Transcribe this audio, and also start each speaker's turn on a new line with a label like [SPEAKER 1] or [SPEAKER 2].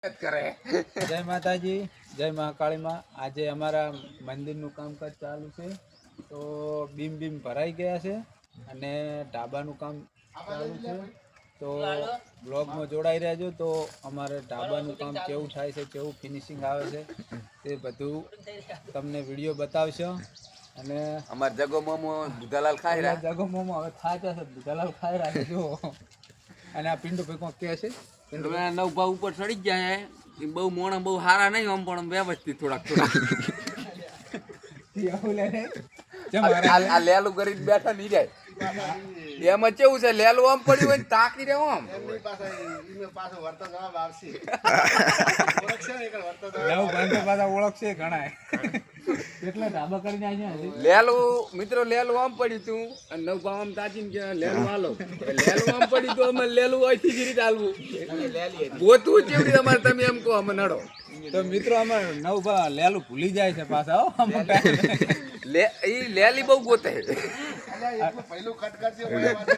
[SPEAKER 1] જય માતાજી, જય મહાકાળી માં। આજે અમારા મંદિરનું કામકાજ ચાલુ છે, તો બીમ ભરાઈ ગયા છે અને ઢાબાનું કામ ચાલુ છે। તો બ્લોગમાં જોડાઈ રહેજો, તો અમારે ઢાબાનું કામ કેવું થાય છે, કેવું ફિનિશિંગ આવે છે તે બધું તમને વિડીયો બતાવશો। અને
[SPEAKER 2] અમાર જગો મોમો દુધાલાલ ખાઈ રહ્યા,
[SPEAKER 1] જગો મોમો હવે થાય છે, દુધાલાલ ખાઈ રહ્યા જો। અને આ પિંડો ભાઈ કોણ કહે છે,
[SPEAKER 2] નવ ભાવ ઉપર ચડી ગયા છે। બહુ મોણા બહુ હારા નહીં, આમ પણ વ્યવસ્થિત થોડાક આ લેલું કરીને બેઠા નહીં જાય। એમાં કેવું છે, લેલું આમ પડ્યું હોય તાકી રહ્યો આમ
[SPEAKER 1] ઓળખશે ઘણા એટલે ઢાબા કરીને
[SPEAKER 2] લેલું મિત્રો લેલું આમ પડ્યું તું અને નવ ભાવ આમ તાચીને કે લેલું હાલો, લેલું આમ પડ્યું તું અમે લેલું અહીંથી જ રીતે હાલવું ગોતવું કેવી અમારે, તમે એમ કહો અમે નડો।
[SPEAKER 1] તો મિત્રો અમારે નવ લેલું ભૂલી જાય છે પાછા
[SPEAKER 2] લેલી બહુ ગોતે।